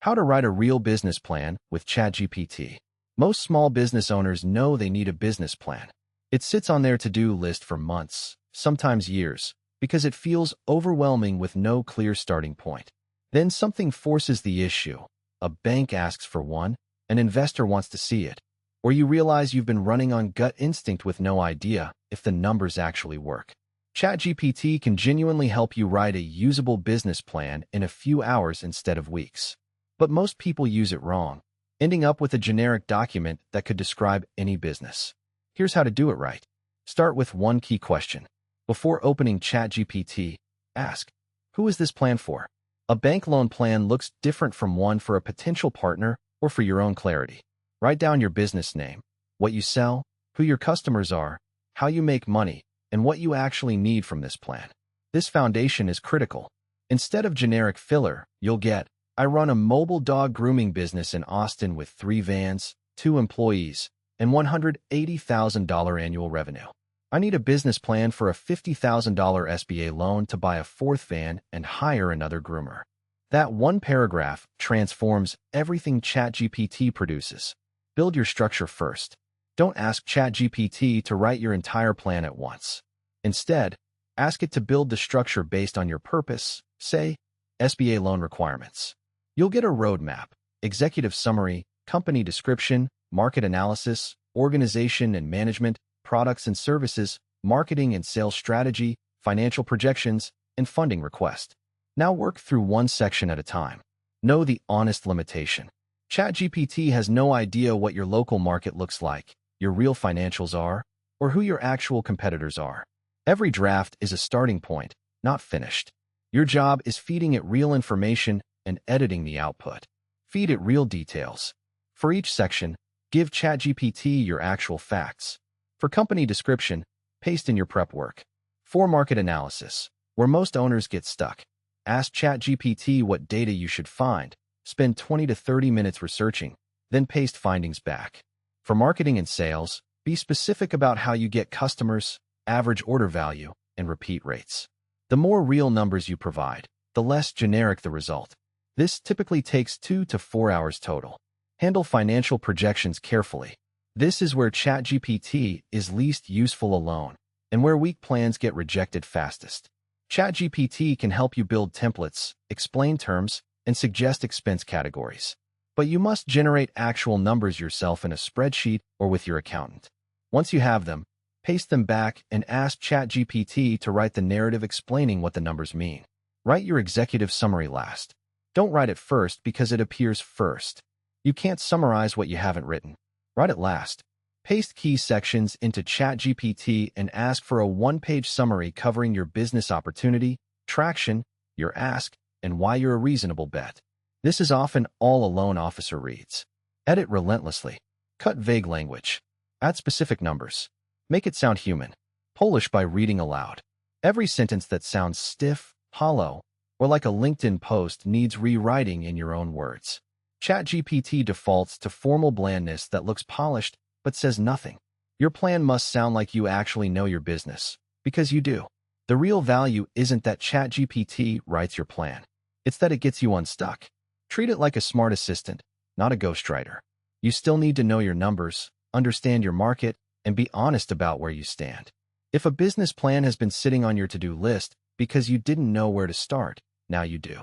How to write a real business plan with ChatGPT. Most small business owners know they need a business plan. It sits on their to-do list for months, sometimes years, because it feels overwhelming with no clear starting point. Then something forces the issue. A bank asks for one, an investor wants to see it, or you realize you've been running on gut instinct with no idea if the numbers actually work. ChatGPT can genuinely help you write a usable business plan in a few hours instead of weeks. But most people use it wrong, ending up with a generic document that could describe any business. Here's how to do it right. Start with one key question. Before opening ChatGPT, ask, who is this plan for? A bank loan plan looks different from one for a potential partner or for your own clarity. Write down your business name, what you sell, who your customers are, how you make money, and what you actually need from this plan. This foundation is critical. Instead of generic filler, you'll get, I run a mobile dog grooming business in Austin with 3 vans, 2 employees, and $180,000 annual revenue. I need a business plan for a $50,000 SBA loan to buy a 4th van and hire another groomer. That one paragraph transforms everything ChatGPT produces. Build your structure first. Don't ask ChatGPT to write your entire plan at once. Instead, ask it to build the structure based on your purpose, say, SBA loan requirements. You'll get a roadmap, executive summary, company description, market analysis, organization and management, products and services, marketing and sales strategy, financial projections, and funding request. Now work through one section at a time. Know the honest limitation. ChatGPT has no idea what your local market looks like, your real financials are, or who your actual competitors are. Every draft is a starting point, not finished. Your job is feeding it real information and editing the output. Feed it real details. For each section, give ChatGPT your actual facts. For company description, paste in your prep work. For market analysis, where most owners get stuck, ask ChatGPT what data you should find. Spend 20 to 30 minutes researching, then paste findings back. For marketing and sales, be specific about how you get customers, average order value, and repeat rates. The more real numbers you provide, the less generic the result. This typically takes 2 to 4 hours total. Handle financial projections carefully. This is where ChatGPT is least useful alone, and where weak plans get rejected fastest. ChatGPT can help you build templates, explain terms, and suggest expense categories. But you must generate actual numbers yourself in a spreadsheet or with your accountant. Once you have them, paste them back and ask ChatGPT to write the narrative explaining what the numbers mean. Write your executive summary last. Don't write it first because it appears first. You can't summarize what you haven't written. Write it last. Paste key sections into ChatGPT and ask for a one-page summary covering your business opportunity, traction, your ask, and why you're a reasonable bet. This is often all a loan officer reads. Edit relentlessly. Cut vague language. Add specific numbers. Make it sound human. Polish by reading aloud. Every sentence that sounds stiff, hollow, or like a LinkedIn post needs rewriting in your own words. ChatGPT defaults to formal blandness that looks polished but says nothing. Your plan must sound like you actually know your business, because you do. The real value isn't that ChatGPT writes your plan. It's that it gets you unstuck. Treat it like a smart assistant, not a ghostwriter. You still need to know your numbers, understand your market, and be honest about where you stand. If a business plan has been sitting on your to-do list because you didn't know where to start, now you do.